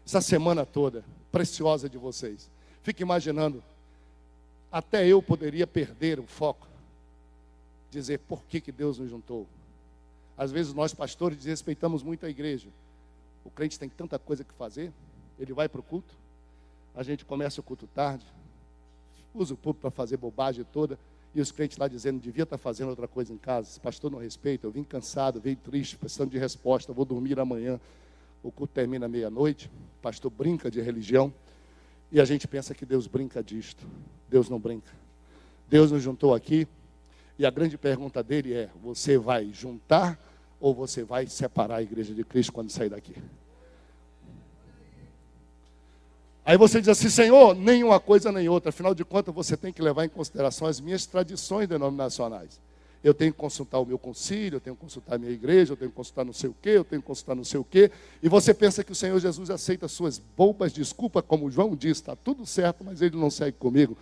Essa semana toda, preciosa de vocês. Fique imaginando, até eu poderia perder o foco. Dizer por que Deus nos juntou. Às vezes nós pastores desrespeitamos muito a igreja. O crente tem tanta coisa que fazer. Ele vai para o culto. A gente começa o culto tarde. Usa o púlpito para fazer bobagem toda. E os crentes lá dizendo: devia estar fazendo outra coisa em casa. Esse pastor não respeita. Eu vim cansado, veio triste, precisando de resposta. Vou dormir amanhã. O culto termina meia-noite. O pastor brinca de religião. E a gente pensa que Deus brinca disto. Deus não brinca. Deus nos juntou aqui. E a grande pergunta dele é: você vai juntar ou você vai separar a igreja de Cristo quando sair daqui? Aí você diz assim: Senhor, nem uma coisa nem outra. Afinal de contas, você tem que levar em consideração as minhas tradições denominacionais. Eu tenho que consultar o meu concílio, eu tenho que consultar a minha igreja, eu tenho que consultar não sei o quê, eu tenho que consultar não sei o quê. E você pensa que o Senhor Jesus aceita suas bobas desculpas, como João diz: está tudo certo, mas ele não segue comigo.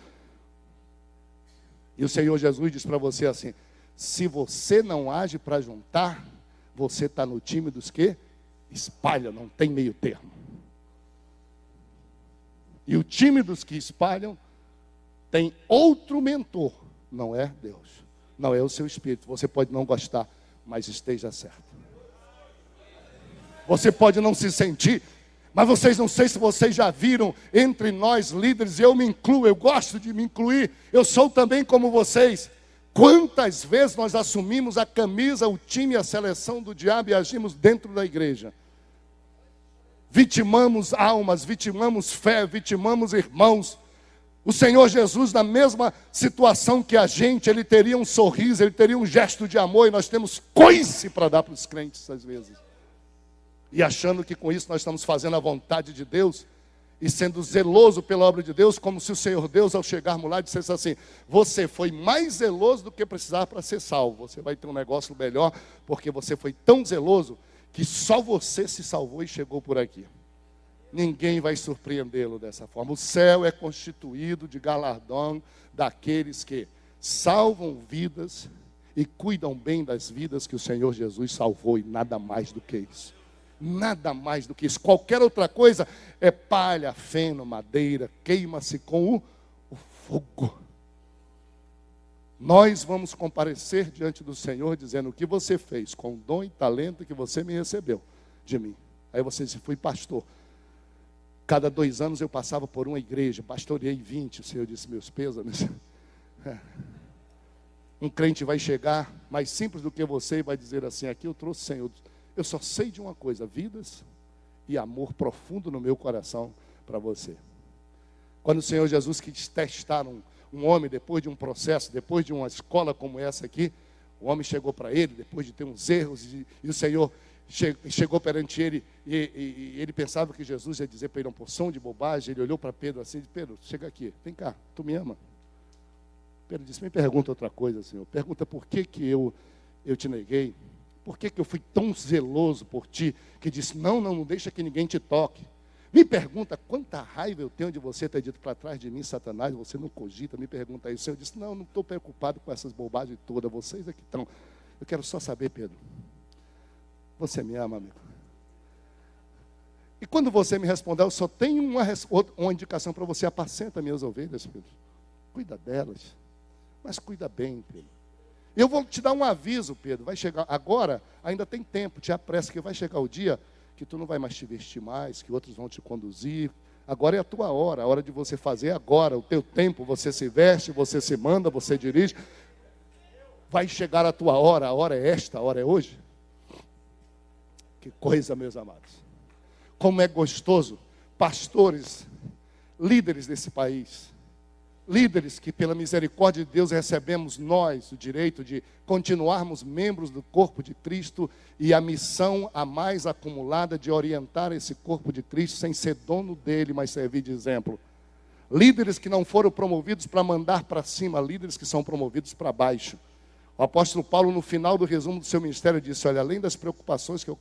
E o Senhor Jesus diz para você assim: se você não age para juntar, você está no time dos que espalham, não tem meio termo. E o time dos que espalham tem outro mentor, não é Deus, não é o seu espírito. Você pode não gostar, mas esteja certo. Você pode não se sentir, mas vocês, não sei se vocês já viram entre nós líderes, eu me incluo, eu gosto de me incluir, eu sou também como vocês. Quantas vezes nós assumimos a camisa, o time, a seleção do diabo e agimos dentro da igreja? Vitimamos almas, vitimamos fé, vitimamos irmãos. O Senhor Jesus, na mesma situação que a gente, Ele teria um sorriso, Ele teria um gesto de amor, e nós temos coice para dar para os crentes às vezes. E achando que com isso nós estamos fazendo a vontade de Deus, e sendo zeloso pela obra de Deus, como se o Senhor Deus, ao chegarmos lá, dissesse assim: você foi mais zeloso do que precisava para ser salvo. Você vai ter um negócio melhor, porque você foi tão zeloso, que só você se salvou e chegou por aqui. Ninguém vai surpreendê-lo dessa forma. O céu é constituído de galardão daqueles que salvam vidas e cuidam bem das vidas que o Senhor Jesus salvou, e nada mais do que isso. Nada mais do que isso. Qualquer outra coisa é palha, feno, madeira, queima-se com o fogo. Nós vamos comparecer diante do Senhor dizendo: o que você fez com o dom e talento que você me recebeu de mim. Aí você disse: fui pastor. Cada 2 anos eu passava por uma igreja, pastoreei 20. O Senhor disse: meus pêsames. Um crente vai chegar mais simples do que você e vai dizer assim: aqui eu trouxe o Senhor. Eu só sei de uma coisa: vidas e amor profundo no meu coração para você. Quando o Senhor Jesus quis testar um homem, depois de um processo, depois de uma escola como essa aqui, o homem chegou para ele, depois de ter uns erros, e o Senhor chegou perante ele, e ele pensava que Jesus ia dizer para ele uma porção de bobagem. Ele olhou para Pedro assim e disse: Pedro, chega aqui, vem cá, tu me ama? Pedro disse: me pergunta outra coisa, Senhor. Pergunta por que eu te neguei. Por que eu fui tão zeloso por ti, que disse: não deixa que ninguém te toque. Me pergunta quanta raiva eu tenho de você ter dito para trás de mim, Satanás, você não cogita, me pergunta isso. Eu disse: não estou preocupado com essas bobagens todas, vocês é que estão. Eu quero só saber, Pedro, você me ama, amigo? E quando você me responder, eu só tenho uma indicação para você: apacenta minhas ovelhas, Pedro. Cuida delas, mas cuida bem, Pedro. Eu vou te dar um aviso, Pedro. Vai chegar agora, ainda tem tempo, te apressa, que vai chegar o dia que tu não vai mais te vestir mais, que outros vão te conduzir. Agora é a tua hora, a hora de você fazer agora, o teu tempo. Você se veste, você se manda, você dirige. Vai chegar a tua hora, a hora é esta, a hora é hoje. Que coisa, meus amados. Como é gostoso, pastores, líderes desse país, líderes que pela misericórdia de Deus recebemos nós o direito de continuarmos membros do corpo de Cristo, e a missão a mais acumulada de orientar esse corpo de Cristo sem ser dono dele, mas servir de exemplo. Líderes que não foram promovidos para mandar para cima, líderes que são promovidos para baixo. O apóstolo Paulo, no final do resumo do seu ministério, disse: olha, além das preocupações que eu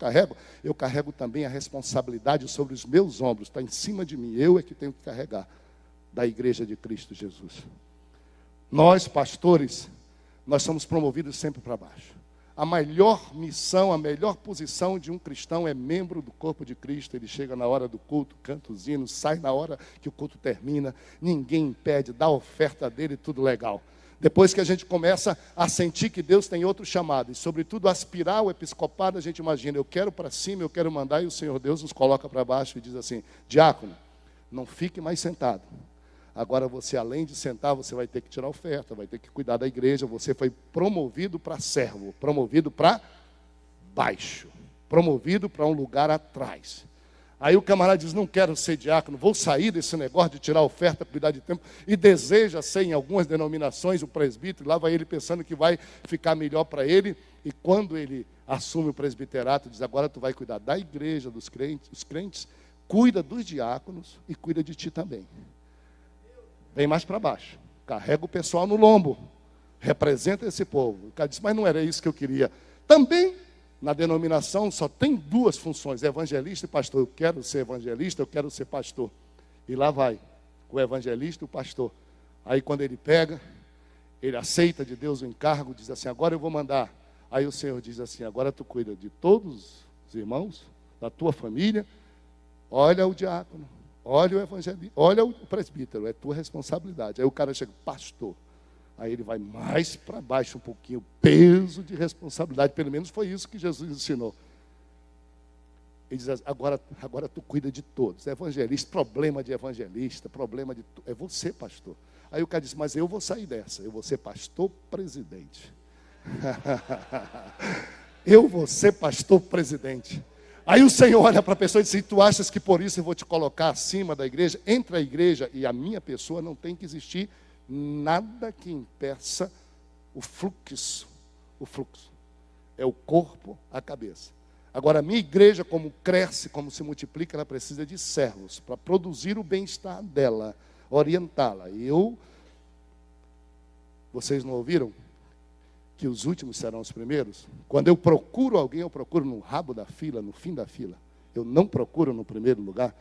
carrego também a responsabilidade sobre os meus ombros, está em cima de mim, eu é que tenho que carregar, da igreja de Cristo Jesus. Nós, pastores, nós somos promovidos sempre para baixo. A melhor missão, a melhor posição de um cristão é membro do corpo de Cristo. Ele chega na hora do culto, canta os hinos, sai na hora que o culto termina, ninguém impede, dá a oferta dele, tudo legal. Depois que a gente começa a sentir que Deus tem outro chamado, e sobretudo aspirar ao episcopado, a gente imagina: eu quero para cima, eu quero mandar, e o Senhor Deus nos coloca para baixo e diz assim: diácono, não fique mais sentado. Agora você, além de sentar, você vai ter que tirar a oferta, vai ter que cuidar da igreja. Você foi promovido para servo, promovido para baixo, promovido para um lugar atrás. Aí o camarada diz: não quero ser diácono, vou sair desse negócio de tirar a oferta, cuidar de tempo, e deseja ser em algumas denominações o presbítero. Lá vai ele pensando que vai ficar melhor para ele, e quando ele assume o presbiterato, diz: agora tu vai cuidar da igreja, dos crentes, os crentes, cuida dos diáconos e cuida de ti também. Vem mais para baixo, carrega o pessoal no lombo, representa esse povo. O cara disse: mas não era isso que eu queria. Também, na denominação, só tem 2 funções: evangelista e pastor. Eu quero ser evangelista, eu quero ser pastor. E lá vai o evangelista e o pastor. Aí quando ele pega, ele aceita de Deus o encargo, diz assim, agora eu vou mandar. Aí o Senhor diz assim, agora tu cuida de todos os irmãos, da tua família, olha o diácono, olha o evangelista, olha o presbítero, é tua responsabilidade. Aí o cara chega, pastor. Aí ele vai mais para baixo um pouquinho, o peso de responsabilidade, pelo menos foi isso que Jesus ensinou. Ele diz assim, agora tu cuida de todos. Evangelista, problema de evangelista, problema de... É você, pastor. Aí o cara diz, mas eu vou sair dessa, eu vou ser pastor presidente. Eu vou ser pastor presidente. Aí o Senhor olha para a pessoa e diz, tu achas que por isso eu vou te colocar acima da igreja? Entre a igreja e a minha pessoa não tem que existir nada que impeça o fluxo. O fluxo é o corpo, a cabeça. Agora, a minha igreja, como cresce, como se multiplica, ela precisa de servos para produzir o bem-estar dela, orientá-la. E vocês não ouviram que os últimos serão os primeiros? Quando eu procuro alguém, eu procuro no rabo da fila, no fim da fila. Eu não procuro no primeiro lugar.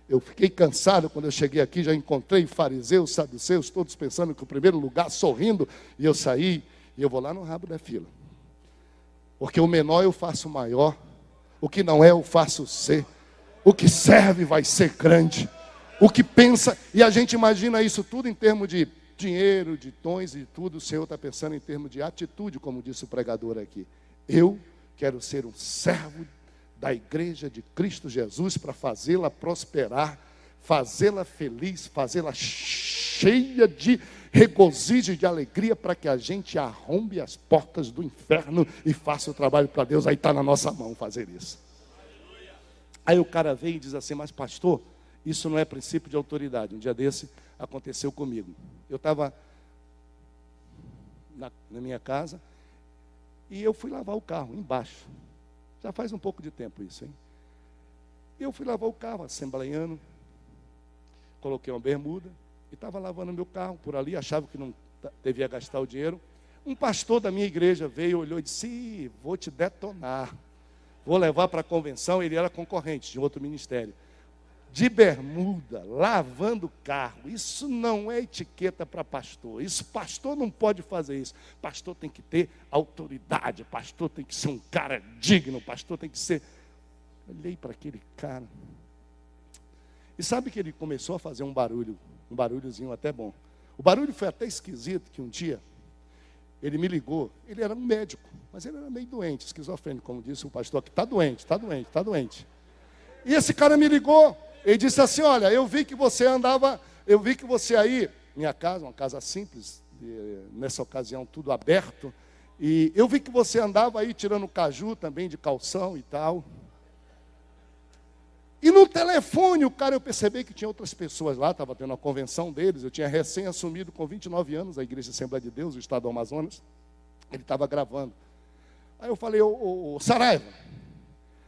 Eu fiquei cansado quando eu cheguei aqui, já encontrei fariseus, saduceus, todos pensando que o primeiro lugar, sorrindo, e eu saí, e eu vou lá no rabo da fila. Porque o menor eu faço maior, o que não é eu faço ser, o que serve vai ser grande, o que pensa, e a gente imagina isso tudo em termos de dinheiro, de tons e tudo, o Senhor está pensando em termos de atitude, como disse o pregador aqui. Eu quero ser um servo da igreja de Cristo Jesus para fazê-la prosperar, fazê-la feliz, fazê-la cheia de regozijo e de alegria para que a gente arrombe as portas do inferno e faça o trabalho para Deus. Aí está na nossa mão fazer isso. Aí o cara vem e diz assim, mas pastor, isso não é princípio de autoridade. Um dia desse aconteceu comigo. Eu estava na minha casa e eu fui lavar o carro embaixo. Já faz um pouco de tempo isso, hein? Eu fui lavar o carro, assembleiano, coloquei uma bermuda e estava lavando meu carro por ali, achava que não devia gastar o dinheiro. Um pastor da minha igreja veio, olhou e disse, vou te detonar, vou levar para a convenção. Ele era concorrente de outro ministério. De bermuda, lavando carro, isso não é etiqueta para pastor. Isso, pastor não pode fazer isso. Pastor tem que ter autoridade, pastor tem que ser um cara digno, pastor tem que ser... Olhei para aquele cara. E sabe que ele começou a fazer um barulhozinho até bom. O barulho foi até esquisito, que um dia ele me ligou. Ele era um médico, mas ele era meio doente, esquizofrênico, como disse o pastor aqui. Está doente. E esse cara me ligou. Ele disse assim, olha, eu vi que você aí, minha casa, uma casa simples, nessa ocasião tudo aberto, e eu vi que você andava aí tirando caju também de calção e tal. E no telefone, eu percebi que tinha outras pessoas lá, estava tendo uma convenção deles, eu tinha recém assumido com 29 anos a Igreja Assembleia de Deus, o Estado do Amazonas, ele estava gravando. Aí eu falei, ô Saraiva,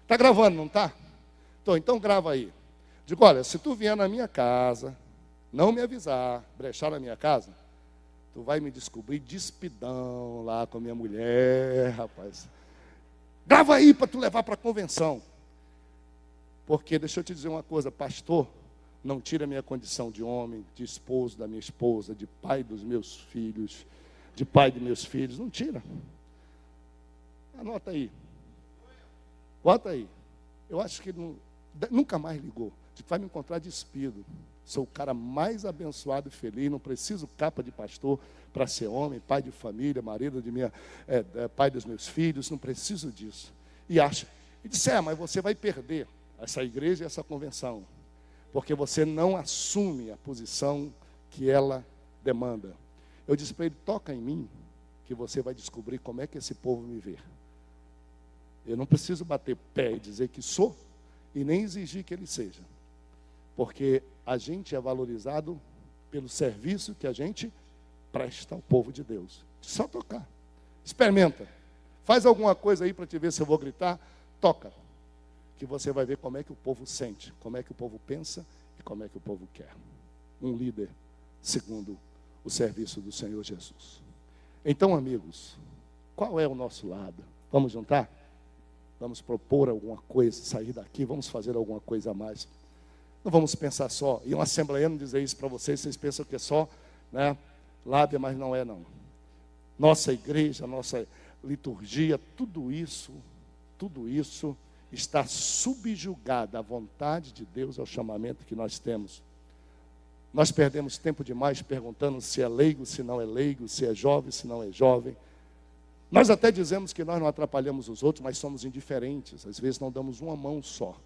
está gravando, não está? Então grava aí. Digo, olha, se tu vier na minha casa, não me avisar, brechar na minha casa, tu vai me descobrir despidão lá com a minha mulher, rapaz. Grava aí para tu levar para a convenção. Porque, deixa eu te dizer uma coisa, pastor, não tira a minha condição de homem, de esposo da minha esposa, de pai dos meus filhos, de pai de meus filhos, não tira. Anota aí. Bota aí. Eu acho que ele nunca mais ligou. Vai me encontrar despido. Sou o cara mais abençoado e feliz. Não preciso capa de pastor para ser homem, pai de família, marido de pai dos meus filhos. Não preciso disso. E disse, mas você vai perder essa igreja e essa convenção, porque você não assume a posição que ela demanda. Eu disse para ele, toca em mim, que você vai descobrir como é que esse povo me vê. Eu não preciso bater pé e dizer que sou, e nem exigir que ele seja. Porque a gente é valorizado pelo serviço que a gente presta ao povo de Deus. Só tocar. Experimenta. Faz alguma coisa aí para te ver se eu vou gritar. Toca. Que você vai ver como é que o povo sente, como é que o povo pensa e como é que o povo quer. Um líder segundo o serviço do Senhor Jesus. Então, amigos, qual é o nosso lado? Vamos juntar? Vamos propor alguma coisa, sair daqui, vamos fazer alguma coisa a mais. Não vamos pensar só, e um assembleiano dizer isso para vocês pensam que é só, lábia, mas não é não. nossa igreja, nossa liturgia, tudo isso está subjugado à vontade de Deus, ao chamamento que nós temos. Nós perdemos tempo demais perguntando se é leigo, se não é leigo, se é jovem, se não é jovem. Nós até dizemos que nós não atrapalhamos os outros, mas somos indiferentes. Às vezes não damos uma mão só.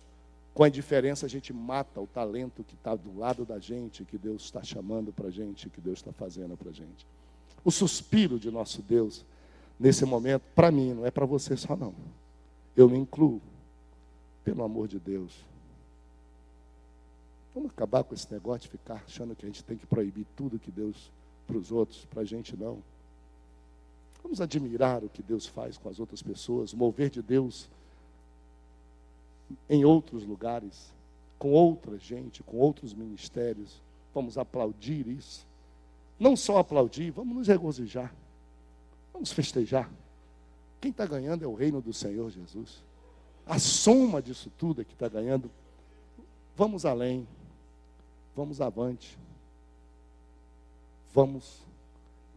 Com a indiferença a gente mata o talento que está do lado da gente, que Deus está chamando para a gente, que Deus está fazendo para a gente. O suspiro de nosso Deus, nesse momento, para mim, não é para você só não. Eu me incluo, pelo amor de Deus. Vamos acabar com esse negócio de ficar achando que a gente tem que proibir tudo que Deus para os outros, para a gente não. Vamos admirar o que Deus faz com as outras pessoas, o mover de Deus em outros lugares, com outra gente, com outros ministérios. Vamos aplaudir isso. Não só aplaudir, vamos nos regozijar. Vamos festejar. Quem está ganhando é o reino do Senhor Jesus. A soma disso tudo é que está ganhando. Vamos além. Vamos avante. Vamos,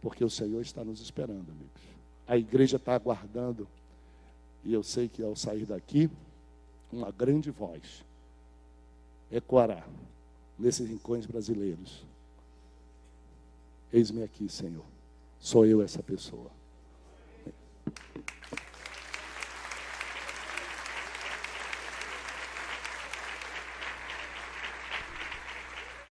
porque o Senhor está nos esperando, amigos. A igreja está aguardando. E eu sei que ao sair daqui, uma grande voz ecoará nesses rincões brasileiros. Eis-me aqui, Senhor. Sou eu essa pessoa.